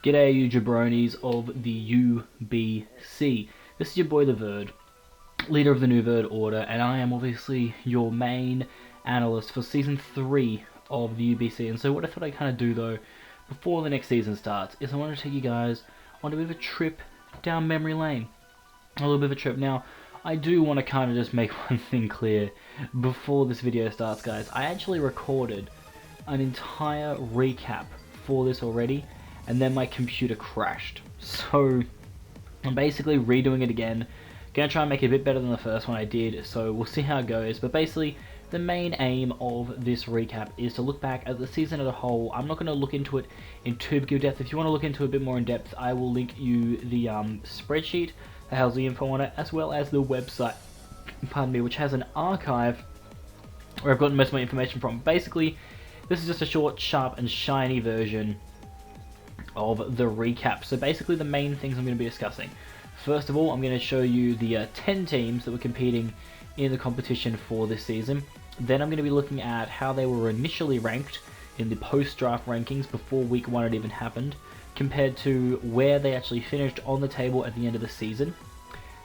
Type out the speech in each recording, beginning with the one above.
G'day you jabronis of the UBC. This is your boy TheVerd, leader of the New Verd Order, and I am obviously your main analyst for Season 3 of the UBC. And so what I thought I'd kind of do though, before the next season starts, is I want to take you guys on a bit of a trip down memory lane. A little bit of a trip. Now, I do want to kind of just make one thing clear before this video starts, guys. I actually recorded an entire recap for this already, and then my computer crashed. So I'm basically redoing it again. Gonna try and make it a bit better than the first one I did, so we'll see how it goes. But basically, the main aim of this recap is to look back at the season as a whole. I'm not going to look into it in too big of depth. If you want to look into it a bit more in depth, I will link you the spreadsheet that has the info on it, as well as the website, pardon me, which has an archive where I've gotten most of my information from. Basically, this is just a short, sharp, and shiny version of the recap. So basically the main things I'm going to be discussing. First of all, I'm going to show you the 10 teams that were competing in the competition for this season. Then I'm going to be looking at how they were initially ranked in the post-draft rankings before week 1 had even happened, compared to where they actually finished on the table at the end of the season.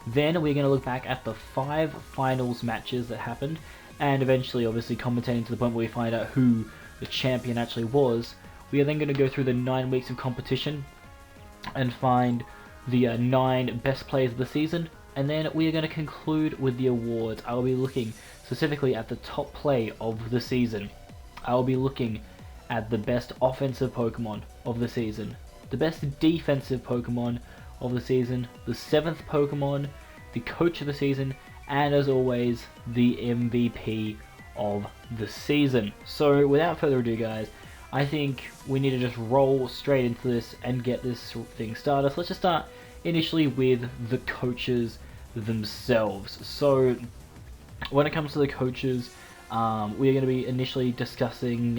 Then we're going to look back at the 5 finals matches that happened, and eventually obviously commentating to the point where we find out who the champion actually was. We are then going to go through the 9 weeks of competition and find the 9 best players of the season, and then we are going to conclude with the awards. I will be looking specifically at the top play of the season. I will be looking at the best offensive Pokemon of the season, the best defensive Pokemon of the season, the 7th Pokemon, the coach of the season, and as always, the MVP of the season. So without further ado, guys, I think we need to just roll straight into this and get this thing started. So let's just start initially with the coaches themselves. So when it comes to the coaches, we're going to be initially discussing,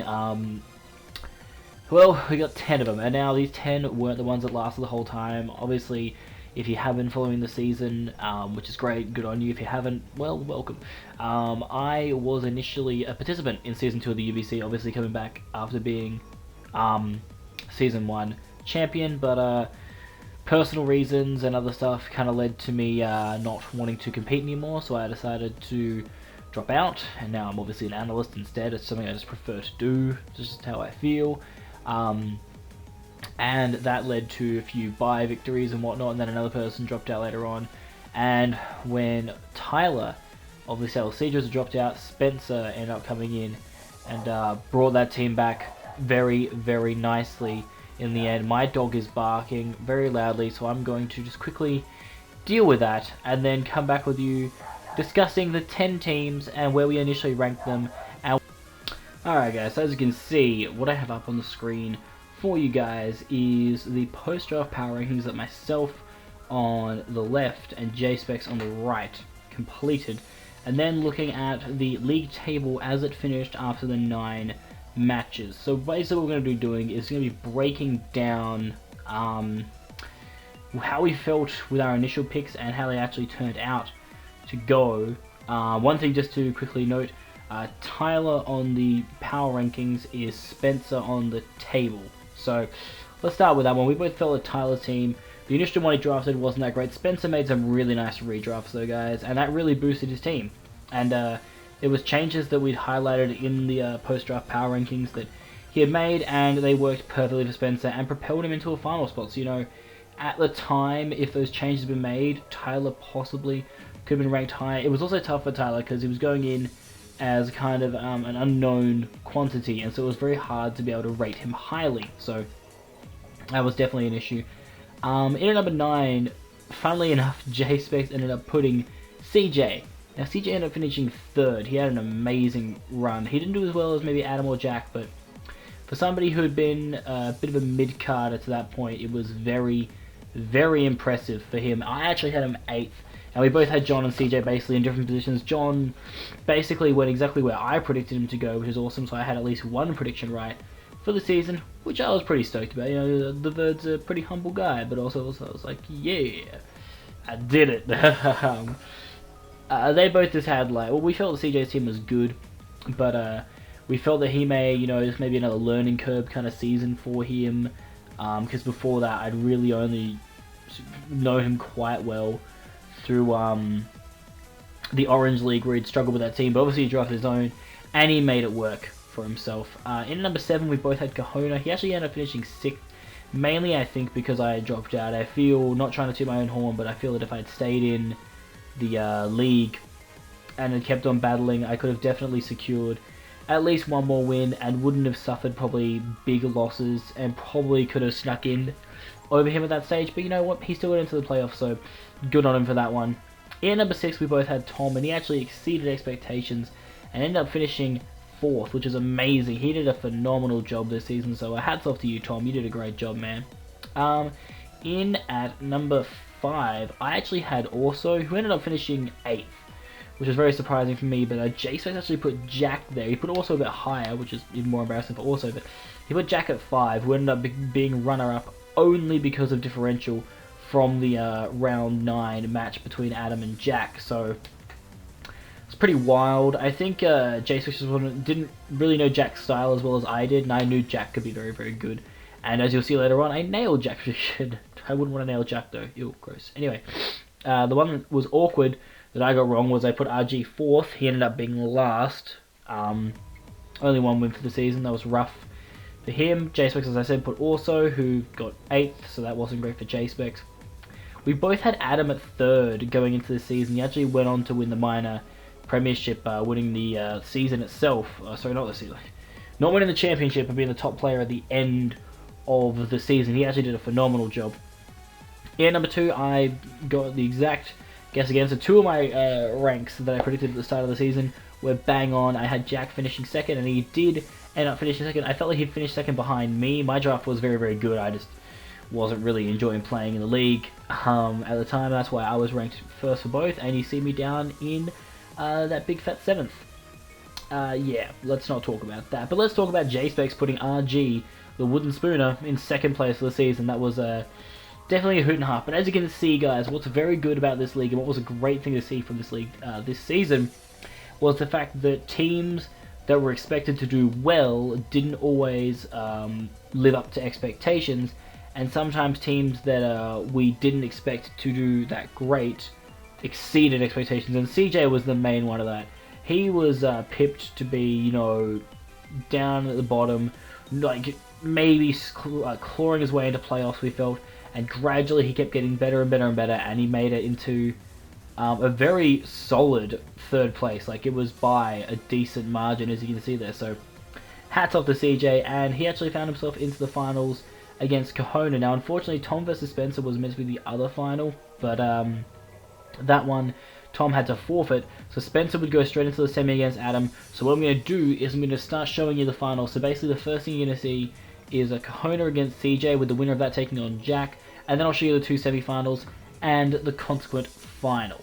well, we got 10 of them, and now these 10 weren't the ones that lasted the whole time. Obviously, if you have been following the season, which is great, good on you. If you haven't, well, welcome. I was initially a participant in Season 2 of the UBC, obviously coming back after being Season 1 champion, but personal reasons and other stuff kind of led to me not wanting to compete anymore, so I decided to drop out, and now I'm obviously an analyst instead. It's something I just prefer to do, just how I feel. And that led to a few bye victories and whatnot, and then another person dropped out later on. And when Tyler of the Seattle Seagers dropped out, Spencer ended up coming in and brought that team back very, very nicely in the end. My dog is barking very loudly, so I'm going to just quickly deal with that and then come back with you discussing the 10 teams and where we initially ranked them. Alright guys, so as you can see, what I have up on the screen for you guys is the post-draft power rankings that myself on the left and J-Specs on the right completed, and then looking at the league table as it finished after the 9 matches. So basically what we're going to be doing is going to be breaking down how we felt with our initial picks and how they actually turned out to go. One thing just to quickly note, Tyler on the power rankings is Spencer on the table. So let's start with that one. We both felt that Tyler's team, the initial one he drafted wasn't that great. Spencer made some really nice redrafts though, guys, and that really boosted his team. And it was changes that we'd highlighted in the post-draft power rankings that he had made, and they worked perfectly for Spencer and propelled him into a final spot. So, you know, at the time, if those changes had been made, Tyler possibly could have been ranked higher. It was also tough for Tyler because he was going in as kind of an unknown quantity, and so it was very hard to be able to rate him highly. So that was definitely an issue. In at number 9, funnily enough, J-Specs ended up putting CJ. Now CJ ended up finishing 3rd. He had an amazing run. He didn't do as well as maybe Adam or Jack, but for somebody who had been a bit of a mid-carder to that point, it was very, very impressive for him. I actually had him 8th. And we both had John and CJ basically in different positions. John basically went exactly where I predicted him to go, which is awesome. So I had at least one prediction right for the season, which I was pretty stoked about. You know, the Verd's a pretty humble guy, but also I was like, yeah, I did it. They both just had like, well, we felt that CJ's team was good, but we felt that he may, you know, this may be another learning curve kind of season for him. because before that I'd really only know him quite well through the Orange League, where he'd struggled with that team, but obviously he drafted his own, and he made it work for himself. In number 7, we both had Kahona. He actually ended up finishing 6th, mainly I think because I had dropped out. I feel, not trying to toot my own horn, but I feel that if I had stayed in the league and had kept on battling, I could have definitely secured at least one more win and wouldn't have suffered probably big losses, and probably could have snuck in over him at that stage. But you know what, he still got into the playoffs, so good on him for that one. In number 6, we both had Tom, and he actually exceeded expectations and ended up finishing 4th, which is amazing. He did a phenomenal job this season, so hats off to you, Tom. You did a great job, man. In at number 5, I actually had Orso, who ended up finishing 8th, which was very surprising for me, but J-Space actually put Jack there. He put Orso a bit higher, which is even more embarrassing for Orso, but he put Jack at 5, who ended up being runner-up only because of differential from the round 9 match between Adam and Jack. So it's pretty wild. I think J-Space didn't really know Jack's style as well as I did, and I knew Jack could be very, very good. And as you'll see later on, I nailed Jack. I wouldn't want to nail Jack though. Ew, gross. Anyway, the one that was awkward that I got wrong was I put RG 4th. He ended up being last. Only one win for the season. That was rough for him. J-Specs, as I said, put Orso, who got 8th, so that wasn't great for J-Specs. We both had Adam at 3rd going into the season. He actually went on to win the minor premiership, winning the season itself. Sorry, not the season. Not winning the championship, but being the top player at the end of the season. He actually did a phenomenal job. In number 2, I got the exact guess again. So 2 of my ranks that I predicted at the start of the season were bang on. I had Jack finishing 2nd, and he did end up finishing 2nd. I felt like he'd finished 2nd behind me. My draft was very, very good. I just wasn't really enjoying playing in the league at the time. That's why I was ranked 1st for both, and you see me down in that big fat 7th. Yeah, let's not talk about that. But let's talk about J-Specs putting RG, the Wooden Spooner, in 2nd place for the season. That was definitely a hoot and a half. But as you can see, guys, what's very good about this league, and what was a great thing to see from this league this season, was the fact that teams that were expected to do well didn't always live up to expectations, and sometimes teams that we didn't expect to do that great exceeded expectations, and CJ was the main one of that. He was pipped to be, you know, down at the bottom, like maybe clawing his way into playoffs, we felt, and gradually he kept getting better and better and better, and he made it into a very solid 3rd place. Like, it was by a decent margin, as you can see there. So hats off to CJ, and he actually found himself into the finals against Kahona. Now, unfortunately, Tom versus Spencer was meant to be the other final, but that one Tom had to forfeit, so Spencer would go straight into the semi against Adam. So what I'm going to do is I'm going to start showing you the final. So basically the first thing you're going to see is a Kahona against CJ, with the winner of that taking on Jack, and then I'll show you the 2 semi-finals and the consequent final.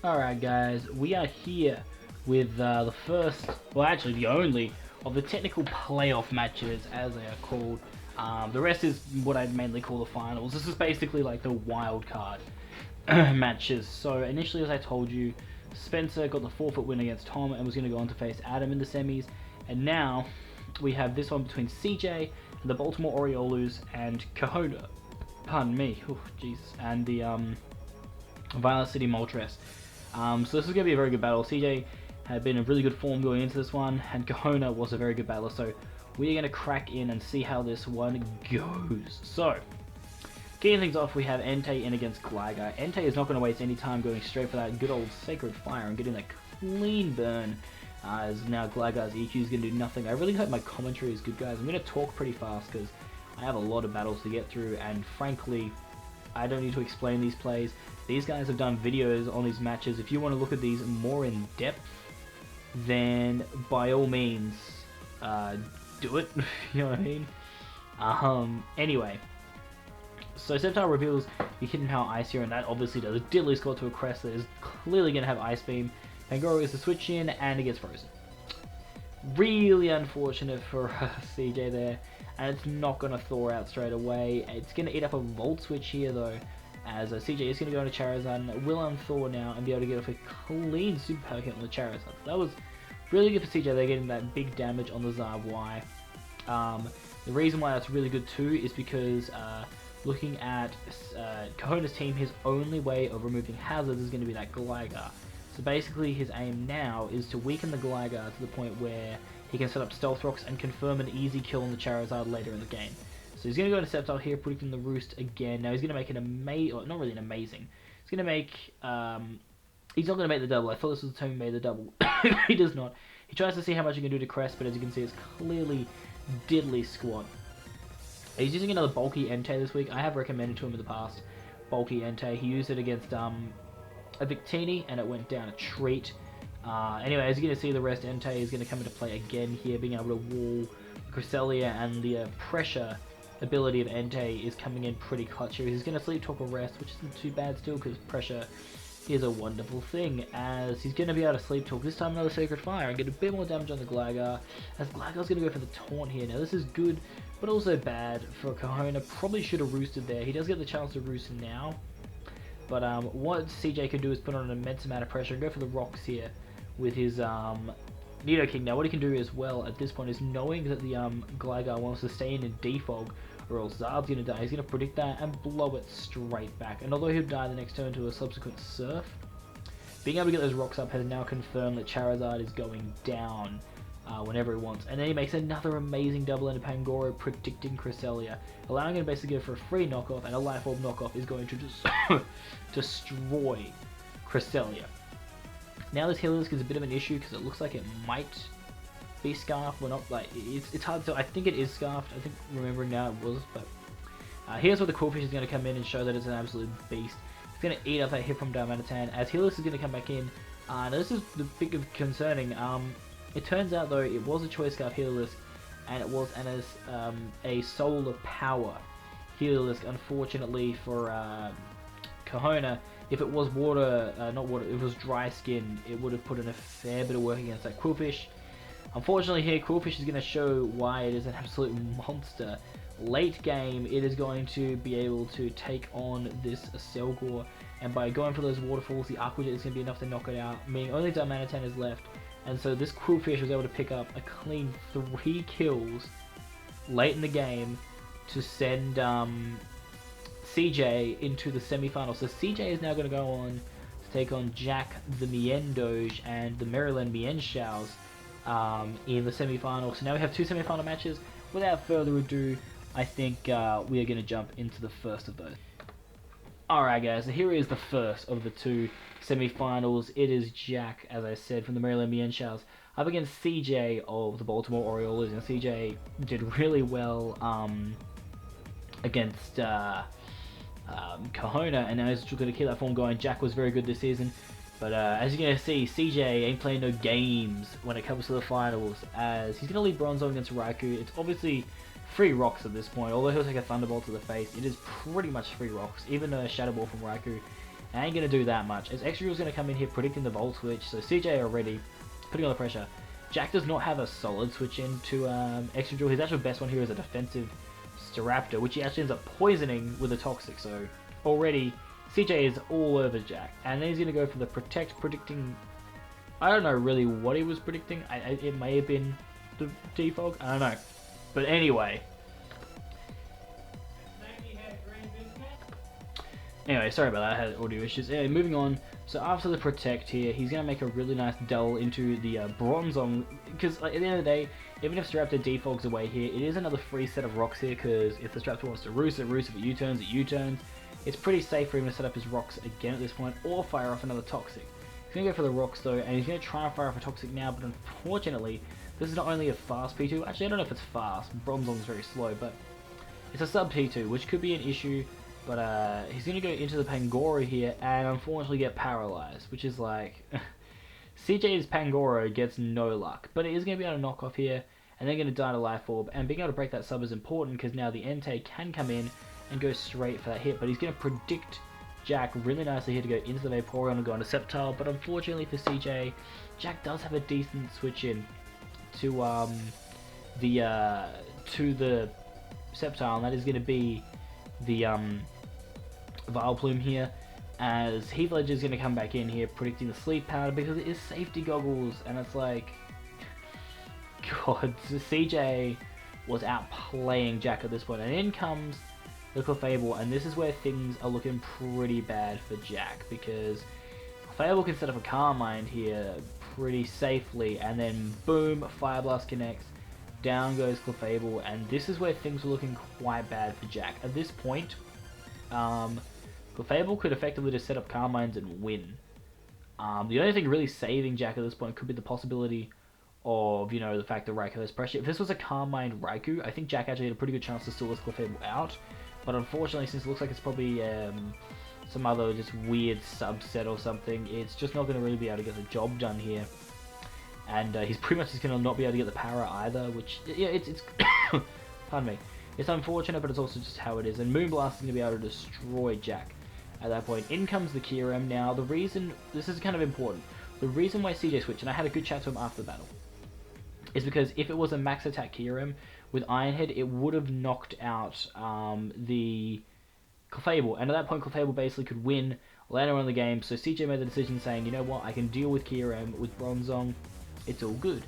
Alright guys, we are here with the first, well actually the only, of the technical playoff matches, as they are called. The rest is what I'd mainly call the finals. This is basically like the wild card matches. So initially, as I told you, Spencer got the 4-foot win against Tom and was going to go on to face Adam in the semis. And now we have this one between CJ and the Baltimore Orioles and Kahona. Pardon me. Oh, Jesus. And the Violet City Moltres. So this is going to be a very good battle. CJ had been in really good form going into this one, and Kahona was a very good battler. So we're going to crack in and see how this one goes. So, kicking things off, we have Entei in against Gligar. Entei is not going to waste any time going straight for that good old Sacred Fire and getting that clean burn, as now Gligar's EQ is going to do nothing. I really hope my commentary is good, guys. I'm going to talk pretty fast because I have a lot of battles to get through, and frankly, I don't need to explain these plays. These guys have done videos on these matches. If you want to look at these more in depth, then by all means, do it. You know what I mean? Anyway. So Sceptile reveals the Hidden Power Ice here, and that obviously does a diddly score to a crest that is clearly going to have Ice Beam. Pangoro is the switch in, and it gets frozen. Really unfortunate for CJ there, and it's not going to thaw out straight away. It's going to eat up a Volt Switch here though, as CJ is going to go into Charizard, and it will unthaw now and be able to get off a clean Super Power hit on the Charizard. So that was really good for CJ. They're getting that big damage on the Zarvy. The reason why that's really good too is because looking at Kahona's team, his only way of removing hazards is going to be that Gligar. So basically his aim now is to weaken the Gligar to the point where he can set up Stealth Rocks and confirm an easy kill on the Charizard later in the game. So he's going to go into Sceptile here, predicting the Roost again. Now he's going to make an amazing, not really an amazing, he's going to make, he's not going to make the double. I thought this was the time he made the double. He does not. He tries to see how much he can do to Crest, but as you can see, it's clearly diddly squat. He's using another bulky Entei this week. I have recommended to him in the past, bulky Entei. He used it against a Victini, and it went down a treat. Anyway, as you're going to see, the rest Entei is going to come into play again here, being able to wall Cresselia, and the pressure ability of Entei is coming in pretty clutch here. He's going to Sleep Talk or Rest, which isn't too bad still, because pressure is a wonderful thing, as he's going to be able to Sleep Talk, this time another Sacred Fire, and get a bit more damage on the Gligar, as Gligar's going to go for the Taunt here. Now this is good, but also bad for Kahona. Probably should have roosted there. He does get the chance to roost now, but what CJ can do is put on an immense amount of pressure and go for the rocks here with his Nidoking. Now what he can do as well at this point is, knowing that the Gligar wants to stay in and defog, or else Zard's going to die, he's going to predict that and blow it straight back. And although he'll die the next turn to a subsequent Surf, being able to get those rocks up has now confirmed that Charizard is going down whenever he wants. And then he makes another amazing double into Pangoro, predicting Cresselia, allowing him to basically go for a free knockoff, and a Life Orb knockoff is going to just destroy Cresselia. Now this Heliolisk is a bit of an issue because it looks like it might be Scarfed. We're not, like, it's hard to, I think it is Scarfed. I think, remembering now, it was, but here's where the Coolfish is going to come in and show that it's an absolute beast. It's going to eat up that hit from Darmanitan, as Heliolisk is going to come back in. Now this is the big of concerning. It turns out though it was a Choice Scarf Heliolisk, and it was a Solar Power Heliolisk. Unfortunately for Kahona, if it was water, not water, if it was dry skin, it would have put in a fair bit of work against that Quillfish. Unfortunately here, Quillfish is going to show why it is an absolute monster. Late game, it is going to be able to take on this Selgor, and by going for those waterfalls, the Aqua Jet is going to be enough to knock it out, meaning only Darmanitan is left. And so this Quillfish was able to pick up a clean 3 kills late in the game to send CJ into the semi-final. So CJ is now going to go on to take on Jack the Miendoge and the Maryland Mienshaos in the semi-final. So now we have 2 semi-final matches. Without further ado, I think we are going to jump into the first of those. Alright guys, so here is the first of the 2 semi-finals. It is Jack, as I said, from the Maryland Mienshaos up against CJ of the Baltimore Orioles, and CJ did really well against Kahona, and now he's going to keep that form going. Jack was very good this season, but as you're going to see, CJ ain't playing no games when it comes to the finals, as he's going to lead Bronzong against Raikou. It's obviously free rocks at this point, although he'll take a Thunderbolt to the face. It is pretty much free rocks, even a Shadow Ball from Raikou. And ain't going to do that much, as Excadrill's going to come in here predicting the Volt Switch, so CJ already putting on the pressure. Jack does not have a solid switch into Excadrill. His actual best one here is a defensive Staraptor, which he actually ends up poisoning with a Toxic, so already CJ is all over Jack. And then he's going to go for the Protect, predicting, I don't know really what he was predicting. It may have been the Defog, I don't know. But anyway. Anyway, sorry about that, I had audio issues. Anyway, moving on. So after the Protect here, he's going to make a really nice dull into the Bronzong, because like, at the end of the day, even if Staraptor defogs away here, it is another free set of rocks here, because if the Staraptor wants to roost, it roosts. If it U-turns, it U-turns. It's pretty safe for him to set up his rocks again at this point, or fire off another Toxic. He's going to go for the rocks though, and he's going to try and fire off a Toxic now, but unfortunately, this is not only a fast P2, actually I don't know if it's fast, Bronzong's very slow, but it's a sub P2, which could be an issue. But he's going to go into the Pangoro here and unfortunately get paralyzed, which is like, CJ's Pangoro gets no luck. But it is going to be able to knock off here, and they're going to die to Life Orb, and being able to break that sub is important because now the Entei can come in and go straight for that hit. But he's going to predict Jack really nicely here to go into the Vaporeon and go on a Sceptile, but unfortunately for CJ, Jack does have a decent switch in to the Sceptile, and that is going to be the Vileplume here, as Heath Ledger is going to come back in here predicting the Sleep Powder because it is safety goggles, and it's like, God, CJ was outplaying Jack at this point, and in comes the Clefable, and this is where things are looking pretty bad for Jack, because Clefable can set up a Calm Mind here pretty safely, and then boom, Fire Blast connects, down goes Clefable, and this is where things are looking quite bad for Jack. At this point, Clefable could effectively just set up Calm Minds and win. The only thing really saving Jack at this point could be the possibility of, you know, the fact that Raikou has pressure. If this was a Calm Mind Raikou, I think Jack actually had a pretty good chance to steal this Clefable out. But unfortunately, since it looks like it's probably some other just weird subset or something, it's just not going to really be able to get the job done here. And he's pretty much just going to not be able to get the power either, which, yeah, it's pardon me. It's unfortunate, but it's also just how it is. And Moonblast is going to be able to destroy Jack at that point. In comes the Kyurem. Now, the reason, this is kind of important, the reason why CJ switched, and I had a good chat to him after the battle, is because if it was a max attack Kyurem with Iron Head, it would have knocked out the Clefable, and at that point Clefable basically could win later on in the game. So CJ made the decision saying, you know what, I can deal with Kyurem with Bronzong, it's all good.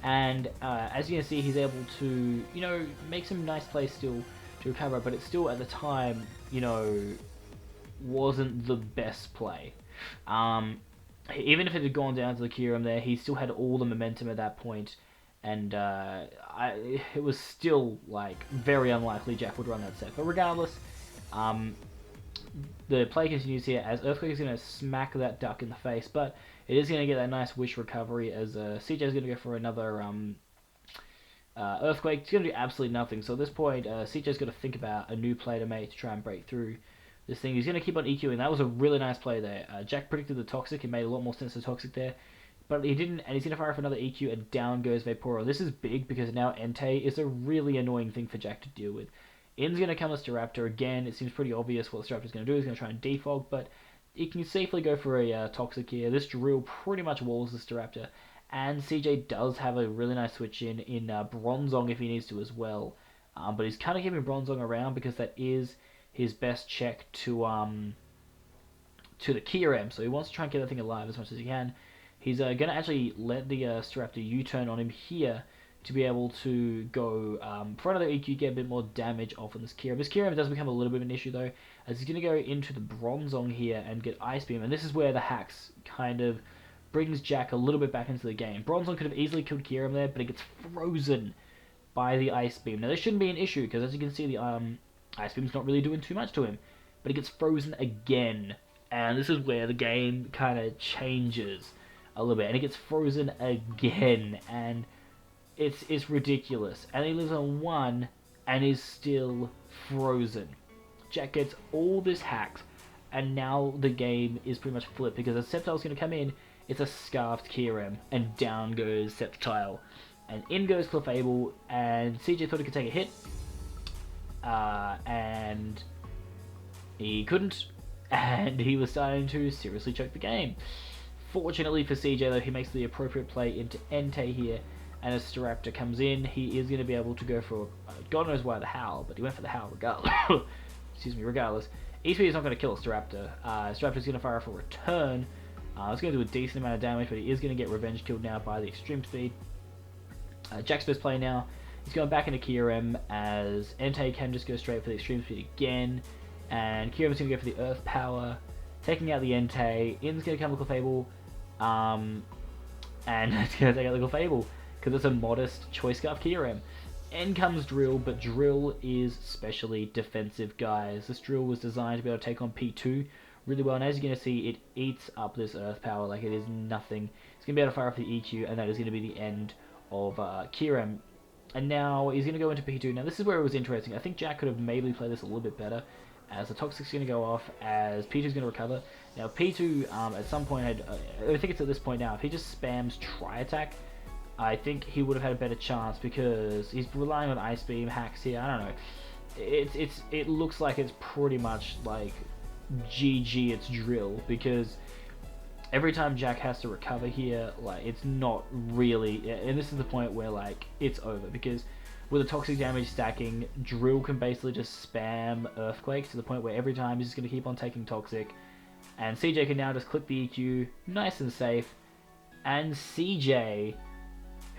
And as you can see, he's able to, you know, make some nice plays still to recover, but it still at the time, you know, wasn't the best play. Even if it had gone down to the Kyurem there, he still had all the momentum at that point, and it was still like very unlikely Jack would run that set. But regardless, the play continues here as Earthquake is going to smack that duck in the face, but it is going to get that nice wish recovery as CJ is going to go for another Earthquake. It's going to do absolutely nothing. So at this point, CJ's got to think about a new play to make to try and break through this thing. He's going to keep on EQing. That was a really nice play there. Jack predicted the Toxic. It made a lot more sense to Toxic there. But he didn't, and he's going to fire off another EQ, and down goes Vaporeon. This is big because now Entei is a really annoying thing for Jack to deal with. In's going to come as Staraptor again. It seems pretty obvious what Staraptor's going to do. He's going to try and defog, but he can safely go for a Toxic here. This Drill pretty much walls the Staraptor, and CJ does have a really nice switch in Bronzong if he needs to as well. But he's kind of keeping Bronzong around because that is his best check to the Kyurem, so he wants to try and get that thing alive as much as he can. He's going to actually let the Staraptor U-turn on him here to be able to go for another EQ, get a bit more damage off on this Kyurem. This Kyurem does become a little bit of an issue though, as he's going to go into the Bronzong here and get Ice Beam, and this is where the hacks kind of brings Jack a little bit back into the game. Bronzong could have easily killed Kyurem there, but it gets frozen by the Ice Beam. Now this shouldn't be an issue, because as you can see, the Ice Beam's not really doing too much to him, but it gets frozen again, and this is where the game kind of changes a little bit, and it gets frozen again, and it's ridiculous. And he lives on 1 and is still frozen. Jack gets all this hacks, and now the game is pretty much flipped, because as Sceptile's going to come in, it's a Scarfed Kyurem, and down goes Sceptile. And in goes Clefable, and CJ thought he could take a hit, and he couldn't, and he was starting to seriously choke the game. Fortunately for CJ though, he makes the appropriate play into Entei here, and as Staraptor comes in, he is going to be able to go for, God knows why the Howl, but he went for the Howl regardless. Excuse me, regardless. E-Speed is not going to kill Staraptor. Staraptor's going to fire off a return. It's going to do a decent amount of damage, but he is going to get revenge killed now by the Extreme Speed. Jack's best play now. He's going back into Kyurem, as Entei can just go straight for the Extreme Speed again, and Kyurem's going to go for the Earth Power, taking out the Entei. In's going to come with Clefable, and it's going to take out the Clefable, because it's a modest Choice Scarf Kyurem. In comes Drill, but Drill is specially defensive, guys. This Drill was designed to be able to take on P2 really well, and as you're going to see, it eats up this Earth Power like it is nothing. It's going to be able to fire off the EQ, and that is going to be the end of Kyurem. And now he's going to go into P2. Now this is where it was interesting. I think Jack could have maybe played this a little bit better, as the Toxic's going to go off, as P2's going to recover. Now P2 at some point had, I think it's at this point now, if he just spams Tri-Attack, I think he would have had a better chance, because he's relying on Ice Beam hacks here. I don't know. It looks like it's pretty much like GG it's Drill, because every time Jack has to recover here, like, it's not really, and this is the point where like it's over, because with the Toxic damage stacking, Drill can basically just spam Earthquakes to the point where every time he's just going to keep on taking Toxic, and CJ can now just click the EQ, nice and safe, and CJ,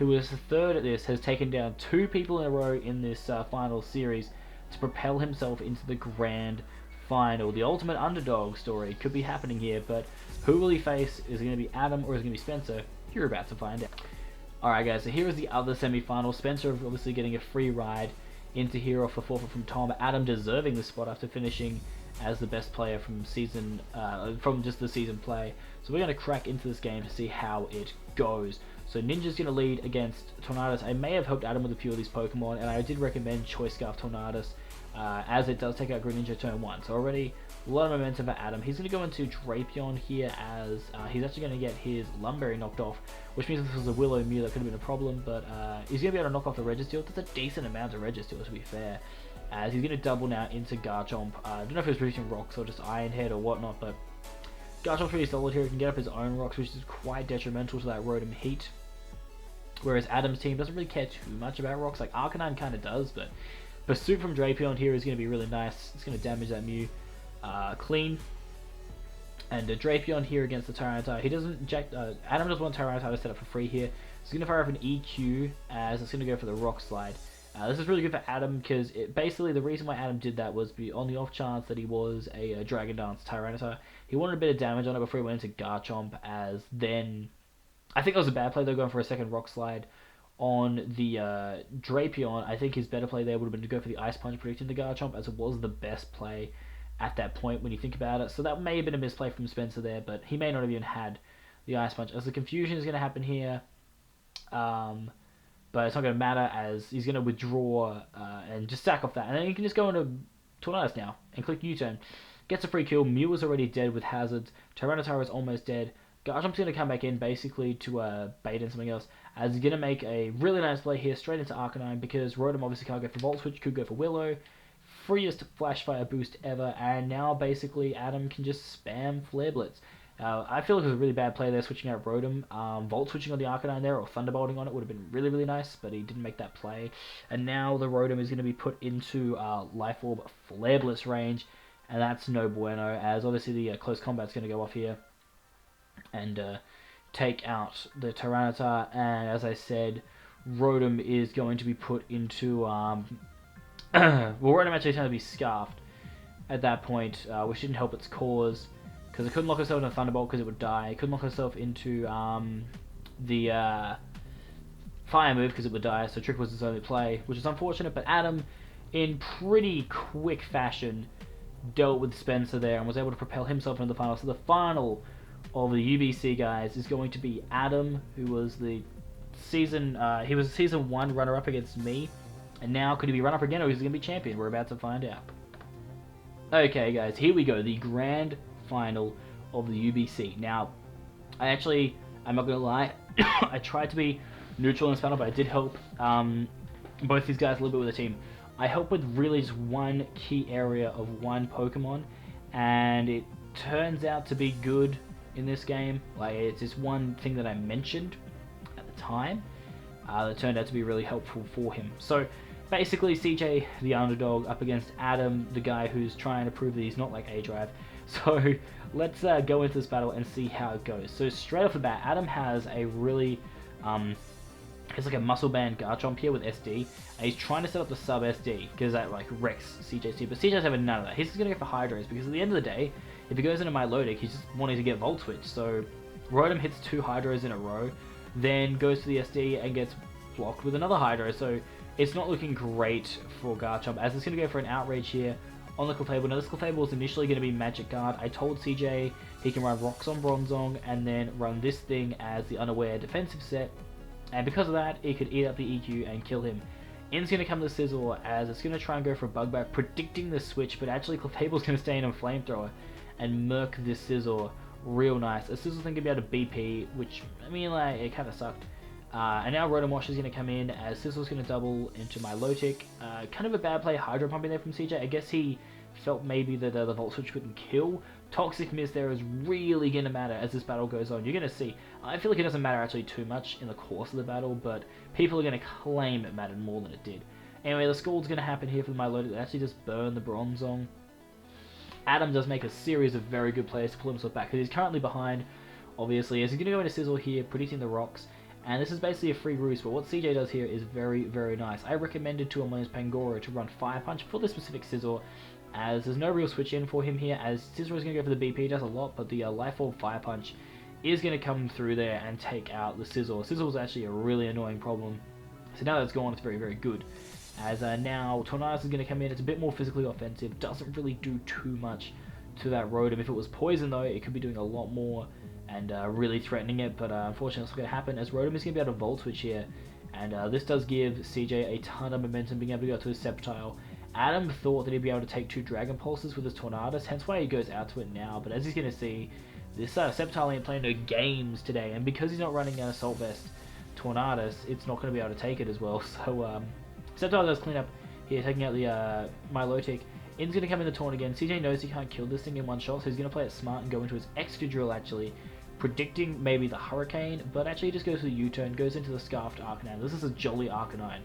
who was third at this, has taken down 2 people in a row in this final series to propel himself into the grand final. The ultimate underdog story could be happening here, but who will he face? Is it going to be Adam or is it going to be Spencer? You're about to find out. Alright guys, so here is the other semi-final. Spencer obviously getting a free ride into here off the forfeit from Tom. Adam deserving the spot after finishing as the best player from just the season play. So we're going to crack into this game to see how it goes. So Ninja's going to lead against Tornadus. I may have helped Adam with a few of these Pokemon, and I did recommend Choice Scarf Tornadus, as it does take out Greninja turn 1. So already a lot of momentum for Adam. He's going to go into Drapion here as he's actually going to get his Lumberry knocked off, which means if this was a Willow Mew that could have been a problem, but he's going to be able to knock off the Registeel. That's a decent amount of Registeel, to be fair, as he's going to double now into Garchomp. I don't know if he was producing rocks or just Iron Head or whatnot, but Garchomp's pretty solid here. He can get up his own rocks, which is quite detrimental to that Rotom Heat. Whereas Adam's team doesn't really care too much about rocks. Like Arcanine kind of does, but Pursuit from Drapion here is going to be really nice. It's going to damage that Mew clean. And Drapion here against the Tyranitar. He doesn't Adam doesn't want Tyranitar to set up for free here. So he's going to fire up an EQ as it's going to go for the Rock Slide. This is really good for Adam because basically the reason why Adam did that was on the off chance that he was a Dragon Dance Tyranitar. He wanted a bit of damage on it before he went into Garchomp, as then I think that was a bad play though, going for a second Rock Slide on the Drapion. I think his better play there would have been to go for the Ice Punch predicting the Garchomp, as it was the best play at that point when you think about it. So that may have been a misplay from Spencer there, but he may not have even had the Ice Punch, as the confusion is going to happen here. But it's not going to matter, as he's going to withdraw and just sack off that. And then he can just go into Tornadus now and click U-turn. Gets a free kill. Mew is already dead with hazards. Tyranitar is almost dead. Garchomp's going to come back in basically to bait in something else, as he's going to make a really nice play here straight into Arcanine, because Rotom obviously can't go for Volt Switch, could go for Willow. Freest Flash Fire boost ever, and now basically Adam can just spam Flare Blitz. I feel like it was a really bad play there, switching out Rotom. Volt switching on the Arcanine there, or Thunderbolting on it, would have been really, really nice, but he didn't make that play. And now the Rotom is going to be put into Life Orb Flare Blitz range, and that's no bueno, as obviously the close combat's going to go off here and take out the Tyranitar. And as I said, Rotom is going to be put into well, Rotom actually turned to be Scarfed at that point, which didn't help its cause, because it couldn't lock itself into Thunderbolt because it would die. It couldn't lock itself into the Fire move because it would die, so Trick was its only play, which is unfortunate. But Adam, in pretty quick fashion, dealt with Spencer there and was able to propel himself into the final. So the final of the UBC, guys, is going to be Adam, who was the season 1 runner-up against me, and now could he be runner-up again, or is he going to be champion? We're about to find out. Okay, guys, here we go, the grand final of the UBC. Now, I'm not gonna lie, I tried to be neutral in this battle, but I did help both these guys a little bit with the team. I helped with really just one key area of one Pokemon, and it turns out to be good in this game. Like, it's this one thing that I mentioned at the time that turned out to be really helpful for him. So basically, CJ the underdog up against Adam, the guy who's trying to prove that he's not like A-Drive. So let's go into this battle and see how it goes. So straight off the bat, Adam has a really it's like a muscle band Garchomp here with SD, and he's trying to set up the sub SD because that like wrecks CJ's team. But CJ's having none of that. He's just gonna go for Hydros, because at the end of the day, if he goes into Milotic, he's just wanting to get Volt Switch. So Rotom hits 2 Hydros in a row, then goes to the SD and gets blocked with another Hydro. So it's not looking great for Garchomp, as it's going to go for an Outrage here on the Clefable. Now this Clefable was initially going to be Magic Guard. I told CJ he can run Rocks on Bronzong and then run this thing as the Unaware defensive set, and because of that, it could eat up the EQ and kill him. In's going to come to Sizzle, as it's going to try and go for a Bug Bite, predicting the switch, but actually Clefable's going to stay in on Flamethrower and murk this Sizzle real nice. A Sizzle thing could be able to BP, which, I mean, like, it kind of sucked. And now Rotom Wash is going to come in, as Sizzle's going to double into Milotic. Kind of a bad play Hydro Pumping there from CJ. I guess he felt maybe that the Volt Switch couldn't kill. Toxic Mist there is really going to matter as this battle goes on. You're going to see. I feel like it doesn't matter actually too much in the course of the battle, but people are going to claim it mattered more than it did. Anyway, the Scald's going to happen here for the Milotic. They actually just burn the Bronzong. Adam does make a series of very good plays to pull himself back, because he's currently behind, obviously, as he's going to go into Sizzle here, predicting the rocks. And this is basically a free roost, but what CJ does here is very, very nice. I recommended to Amon's Pangoro to run Fire Punch for this specific Scizor, as there's no real switch in for him here, as Scizor is going to go for the BP, does a lot, but the Life Orb Fire Punch is going to come through there and take out the Scizor. Scizor was actually a really annoying problem, so now that's gone, it's very, very good. As now Tornadus is going to come in, it's a bit more physically offensive, doesn't really do too much to that Rotom. If it was Poison though, it could be doing a lot more and really threatening it, but unfortunately that's not going to happen, as Rotom is going to be able to Volt Switch here, and this does give CJ a ton of momentum being able to go to his Sceptile. Adam thought that he'd be able to take 2 Dragon Pulses with his Tornadus, hence why he goes out to it now, but as he's going to see, this Sceptile ain't playing no games today, and because he's not running an Assault Vest Tornadus, it's not going to be able to take it as well, so Sceptile does clean up here, taking out the Milotic. In's going to come in the Taunt again. CJ knows he can't kill this thing in one shot, so he's going to play it smart and go into his Excadrill actually, predicting maybe the Hurricane, but actually he just goes to the U-turn, goes into the Scarfed Arcanine. This is a jolly Arcanine.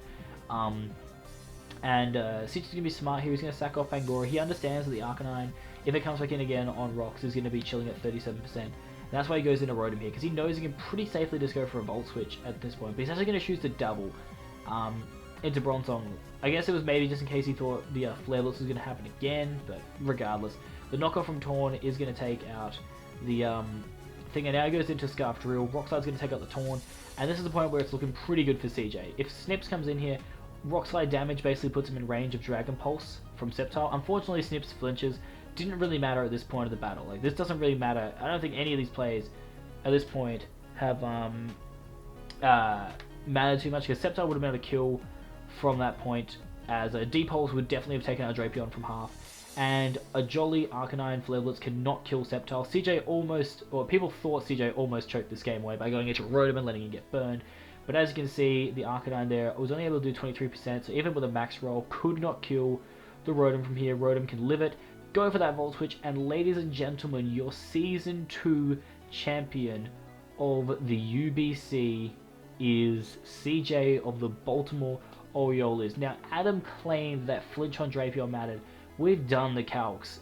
CJ's going to be smart here, he's going to sack off Pangoro. He understands that the Arcanine, if it comes back in again on rocks, is going to be chilling at 37%. And that's why he goes into Rotom here, because he knows he can pretty safely just go for a Volt Switch at this point. But he's actually going to choose to double into Bronzong. I guess it was maybe just in case he thought the Flare Blitz was going to happen again, but regardless. The knockoff from Torn is going to take out the thing, and now he goes into Scarf Drill. Rockslide's going to take out the Torn, and this is the point where it's looking pretty good for CJ. If Snips comes in here, Rockslide damage basically puts him in range of Dragon Pulse from Sceptile. Unfortunately, Snips flinches. Didn't really matter at this point of the battle. Like, this doesn't really matter. I don't think any of these plays at this point have mattered too much, because Sceptile would have been able to kill from that point, as a D-Pulse would definitely have taken out Drapion from half, and a jolly Arcanine Flare Blitz cannot kill Sceptile. CJ almost, or people thought CJ almost choked this game away by going into Rotom and letting it get burned, but as you can see, the Arcanine there was only able to do 23%, so even with a max roll, could not kill the Rotom from here. Rotom can live it, go for that Volt Switch, and ladies and gentlemen, your Season 2 champion of the UBC is CJ of the Baltimore Orioles. Now, Adam claimed that Flinch on Drapion mattered. We've done the calcs.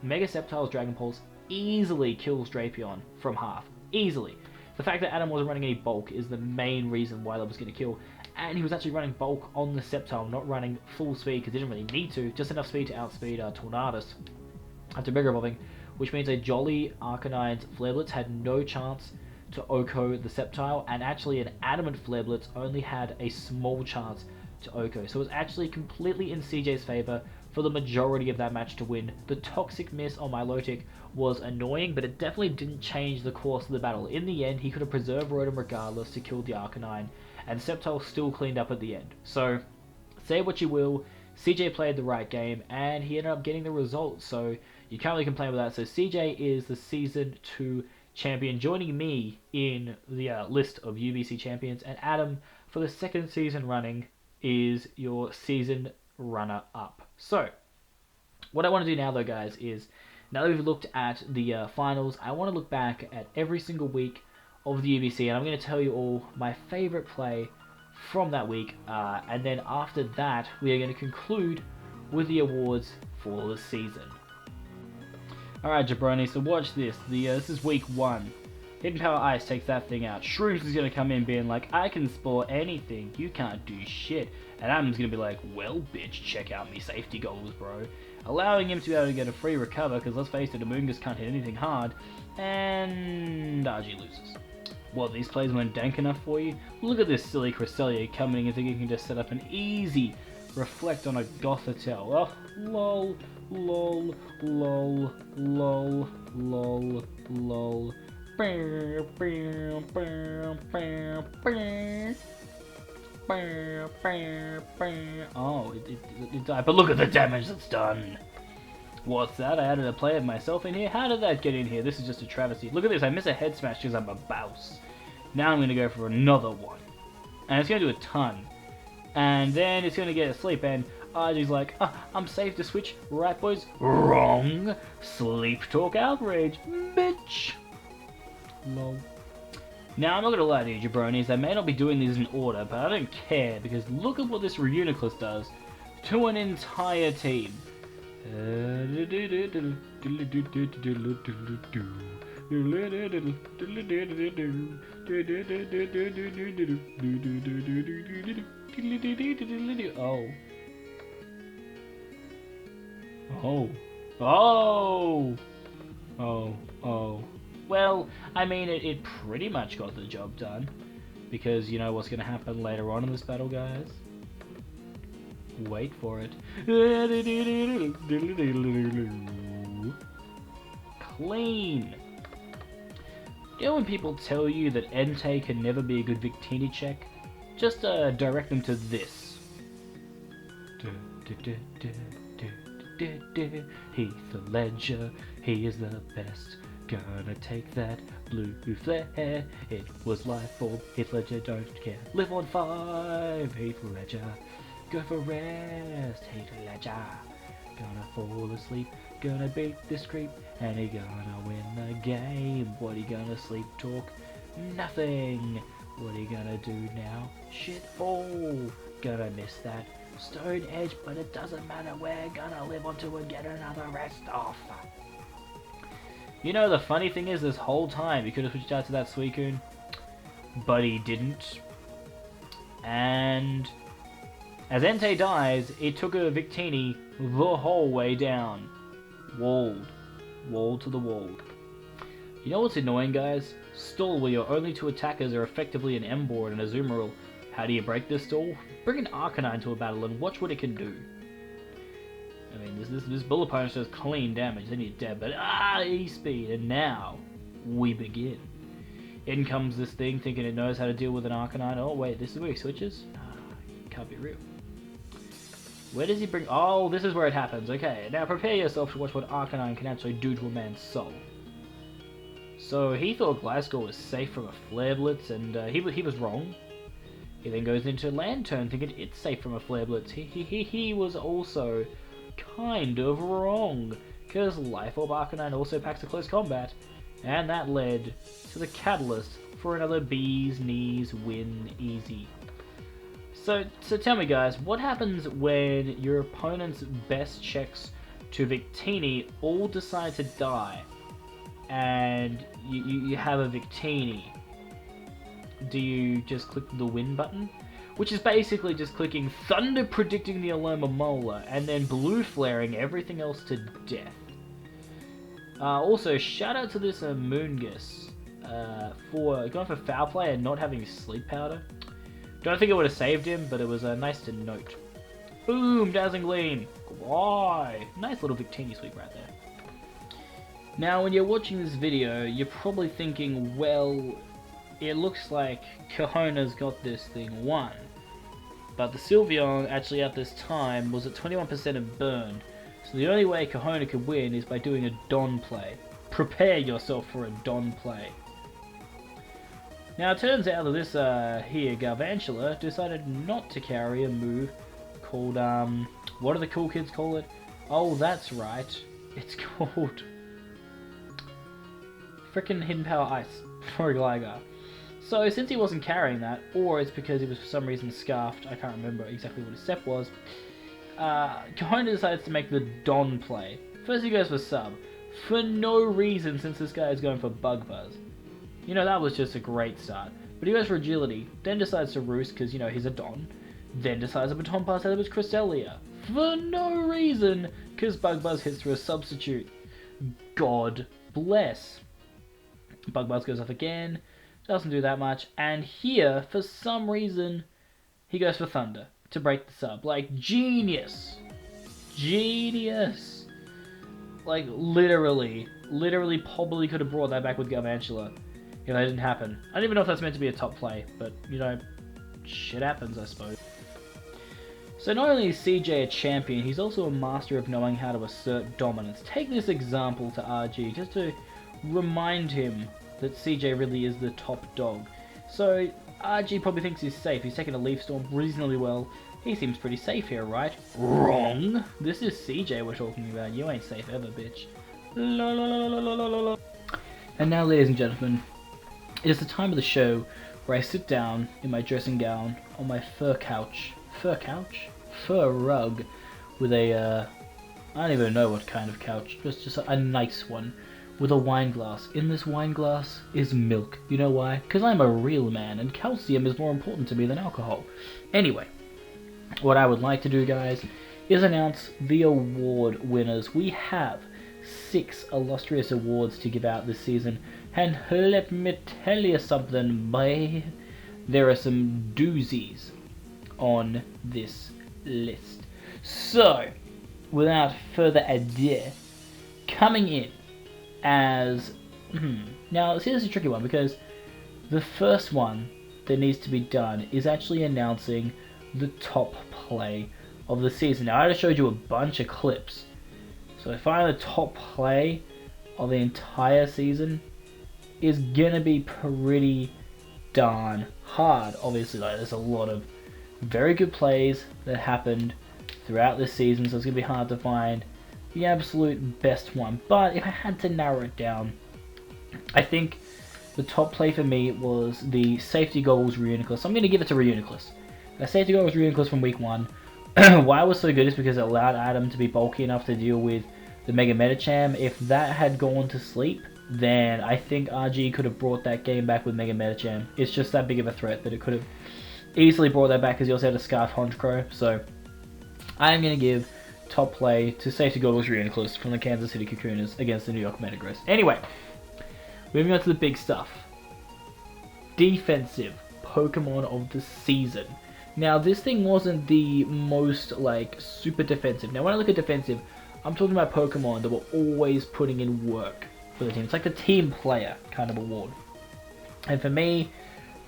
Mega Sceptile's Dragon Pulse easily kills Drapion from half. Easily. The fact that Adam wasn't running any bulk is the main reason why that was going to kill. And he was actually running bulk on the Sceptile, not running full speed because he didn't really need to. Just enough speed to outspeed Tornadus after Mega Evolving, which means a jolly Arcanine's Flare Blitz had no chance to Oko the Sceptile, and actually an Adamant Flare Blitz only had a small chance to Oko. So it was actually completely in CJ's favor for the majority of that match to win. The Toxic Miss on Milotic was annoying, but it definitely didn't change the course of the battle. In the end, he could have preserved Rotom regardless to kill the Arcanine, and Sceptile still cleaned up at the end. So, say what you will, CJ played the right game, and he ended up getting the result, so you can't really complain with that. So CJ is the Season 2 champion, joining me in the list of UBC champions, and Adam, for the second season running, is your season runner-up. So, what I want to do now though, guys, is, now that we've looked at the finals, I want to look back at every single week of the UBC, and I'm going to tell you all my favourite play from that week, and then after that, we are going to conclude with the awards for the season. Alright, jabroni, so watch this. This is week 1. Hidden Power Ice takes that thing out. Shrooms is going to come in being like, I can spore anything, you can't do shit. And Adam's going to be like, well bitch, check out me safety goals, bro. Allowing him to be able to get a free recover, because let's face it, Amoongus can't hit anything hard. And Argy loses. What, these plays weren't dank enough for you? Look at this silly Cresselia coming and thinking he can just set up an easy reflect on a Gothitelle. Oh, lol, lol, lol, lol, lol, lol. Oh, it died, but look at the damage that's done. What's that? I added a play of myself in here? How did that get in here? This is just a travesty. Look at this, I miss a head smash because I'm a bouse. Now I'm going to go for another one. And it's going to do a ton. And then it's going to get asleep, and RG's like, I'm safe to switch, right boys? Wrong! Sleep talk outrage, bitch! Lol. Now, I'm not going to lie to you, jabronis, I may not be doing these in order, but I don't care, because look at what this Reuniclus does to an entire team. Oh. Oh. Oh. Oh. Oh. Well, I mean, it pretty much got the job done. Because you know what's going to happen later on in this battle, guys? Wait for it. Clean. You know when people tell you that Entei can never be a good Victini check? Just direct them to this. Heath the Ledger, he is the best. Gonna take that blue flare. It was life orb. Heath Ledger don't care. Live on 5. Heath Ledger. Go for rest. Heath Ledger. Gonna fall asleep. Gonna beat this creep. And he gonna win the game. What he gonna sleep talk? Nothing. What are you gonna do now? Shit. Oh. Gonna miss that stone edge, but it doesn't matter. We're gonna live on to and get another rest off. You know, the funny thing is, this whole time he could have switched out to that Suicune, but he didn't. And as Entei dies, it took a Victini the whole way down. Walled. Walled to the wall. You know what's annoying, guys? Stall where your only two attackers are effectively an M-Board and a Azumarill. How do you break this stall? Bring an Arcanine to a battle and watch what it can do. I mean, this bullet punch does clean damage, then you're dead, but E-speed, and now we begin. In comes this thing thinking it knows how to deal with an Arcanine. Oh wait, this is where he switches? Can't be real. Where does he bring... Oh, this is where it happens. Okay, now prepare yourself to watch what Arcanine can actually do to a man's soul. So he thought Gliscor was safe from a Flare Blitz, and he was wrong. He then goes into Lantern thinking it's safe from a Flare Blitz. He was also kind of wrong, because Life Orb Arcanine also packs a close combat, and that led to the catalyst for another bee's knees win easy. So tell me, guys, what happens when your opponent's best checks to Victini all decide to die, and you have a Victini? Do you just click the win button? Which is basically just clicking Thunder predicting the Aloma Molar, and then blue flaring everything else to death. Also, shout out to this Moongus for going for foul play and not having sleep powder. Don't think it would have saved him, but it was nice to note. Boom! Dazzling Gleam! Why? Nice little Victini sweep right there. Now, when you're watching this video, you're probably thinking, well, it looks like Kahona's got this thing won. But the Sylveon, actually at this time, was at 21% of burn. So the only way Kahona could win is by doing a Don play. Prepare yourself for a Don play. Now it turns out that this here Garvantula decided not to carry a move called, what do the cool kids call it? Oh, that's right. It's called frickin' Hidden Power Ice for a Gligar. So since he wasn't carrying that, or it's because he was for some reason scarfed, I can't remember exactly what his step was, Kahona decides to make the Don play. First he goes for Sub, for no reason since this guy is going for Bug Buzz. You know, that was just a great start. But he goes for Agility, then decides to Roost because, you know, he's a Don, then decides to Baton Pass out of his Cresselia. For no reason, because Bug Buzz hits through a substitute. God bless. Bug Buzz goes off again, doesn't do that much, and here, for some reason, he goes for Thunder to break the sub. Like, genius! Genius! Like, literally probably could have brought that back with Garvantula. You know, that didn't happen. I don't even know if that's meant to be a top play, but, you know, shit happens, I suppose. So not only is CJ a champion, he's also a master of knowing how to assert dominance. Take this example to RG, just to remind him that CJ really is the top dog. So RG probably thinks he's safe. He's taken a Leaf Storm reasonably well. He seems pretty safe here, right? Wrong! This is CJ we're talking about. You ain't safe ever, bitch. La, la, la, la, la, la, la. And now, ladies and gentlemen, it is the time of the show where I sit down in my dressing gown on my fur couch. Fur couch? Fur rug with a, I don't even know what kind of couch, just a nice one, with a wine glass. In this wine glass is milk. You know why? Because I'm a real man, and calcium is more important to me than alcohol. Anyway, what I would like to do, guys, is announce the award winners. We have 6 illustrious awards to give out this season, and let me tell you something, boy. There are some doozies on this list. So, without further ado, coming in as... Now, see, this is a tricky one, because the first one that needs to be done is actually announcing the top play of the season. Now, I just showed you a bunch of clips. So if I the top play of the entire season is gonna be pretty darn hard. Obviously, like, there's a lot of very good plays that happened throughout this season, so it's gonna be hard to find the absolute best one. But if I had to narrow it down, I think the top play for me was the safety goals Reuniclus. I'm gonna give it to Reuniclus. The safety goal was Reuniclus from week 1. Why it was so good is because it allowed Adam to be bulky enough to deal with the Mega Medicham. If that had gone to sleep, then I think RG could have brought that game back with Mega Medicham. It's just that big of a threat that it could have easily brought that back, because he also had a Scarf Honchkrow. So I'm going to give top play to safety goggles Reuniclus from the Kansas City Cocooners against the New York Metagross. Anyway, moving on to the big stuff. Defensive Pokemon of the season. Now, this thing wasn't the most, like, super defensive. Now, when I look at defensive, I'm talking about Pokemon that were always putting in work for the team. It's like the team player kind of award. And for me,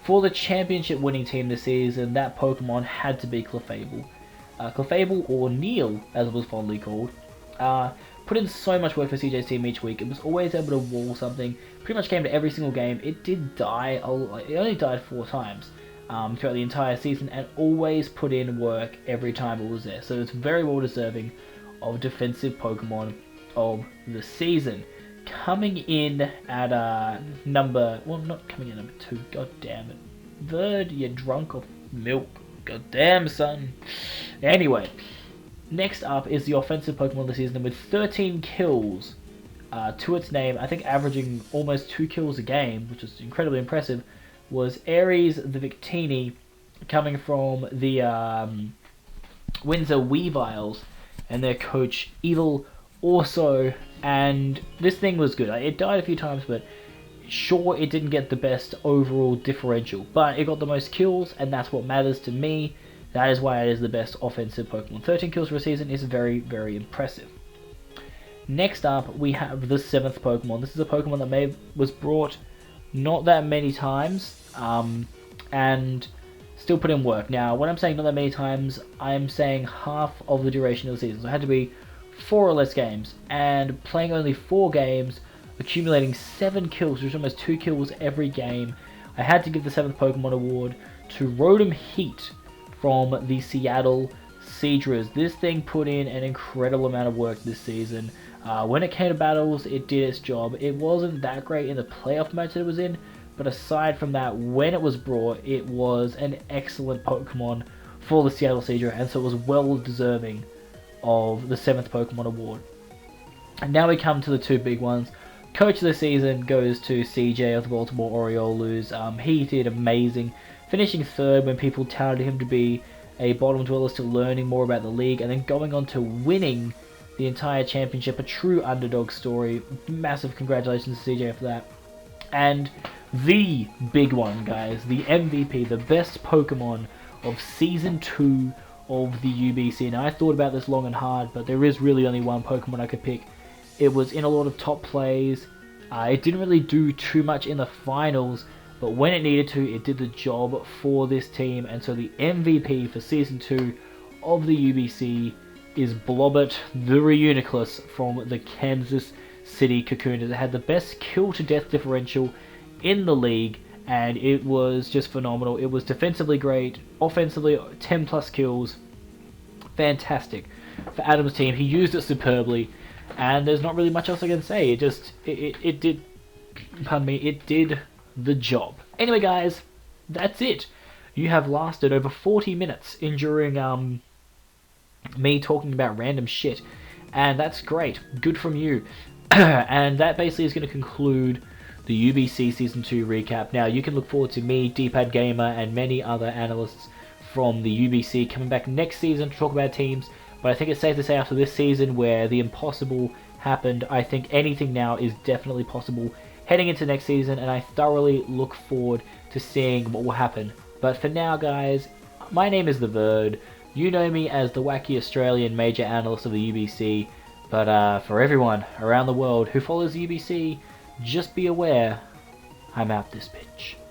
for the championship winning team this season, that Pokemon had to be Clefable. Clefable, or Neil, as it was fondly called, put in so much work for CJ's team each week. It was always able to wall something. Pretty much came to every single game. It did die. It only died 4 times. Throughout the entire season, and always put in work every time it was there. So it's very well deserving of defensive Pokemon of the season. Coming in at not coming in number 2, god damn it. Verd, you drunk of milk. God damn, son. Anyway, next up is the offensive Pokemon of the season with 13 kills to its name. I think averaging almost 2 kills a game, which is incredibly impressive, was Aries the Victini, coming from the Windsor Weaviles and their coach Evil Orso. And this thing was good. It died a few times, but sure, it didn't get the best overall differential, but it got the most kills, and that's what matters to me. That is why it is the best offensive Pokemon. 13 kills for a season is very, very impressive. Next up, we have the 7th Pokemon. This is a Pokemon that was brought not that many times, and still put in work. Now, when I'm saying not that many times, I'm saying half of the duration of the season. So it had to be 4 or less games, and playing only 4 games, accumulating 7 kills, which is almost 2 kills every game. I had to give the 7th Pokemon award to Rotom Heat from the Seattle Seadras. This thing put in an incredible amount of work this season. When it came to battles, it did its job. It wasn't that great in the playoff match that it was in, but aside from that, when it was brought, it was an excellent Pokemon for the Seattle Seadra, and so it was well deserving of the 7th Pokemon award. And now we come to the 2 big ones. Coach of the season goes to CJ of the Baltimore Orioles. He did amazing, finishing 3rd when people touted him to be a bottom dweller, still learning more about the league, and then going on to winning the entire championship, a true underdog story. Massive congratulations to CJ for that. And the big one, guys, the MVP, the best Pokemon of Season 2 of the UBC. Now, I thought about this long and hard, but there is really only one Pokemon I could pick. It was in a lot of top plays. It didn't really do too much in the finals, but when it needed to, it did the job for this team. And so the MVP for Season 2 of the UBC is Blobbert the Reuniclus from the Kansas City Cocooners. It had the best kill-to-death differential in the league, and it was just phenomenal. It was defensively great, offensively 10 plus kills. Fantastic for Adam's team. He used it superbly, and there's not really much else I can say. It did, pardon me, it did the job. Anyway, guys, that's it. You have lasted over 40 minutes enduring me talking about random shit, and that's great. Good from you. And that basically is going to conclude the UBC Season 2 recap. Now, you can look forward to me, D-Pad Gamer, and many other analysts from the UBC coming back next season to talk about teams. But I think it's safe to say after this season where the impossible happened, I think anything now is definitely possible heading into next season, and I thoroughly look forward to seeing what will happen. But for now, guys, my name is TheVerd. You know me as the wacky Australian major analyst of the UBC, but for everyone around the world who follows the UBC, just be aware, I'm out this bitch.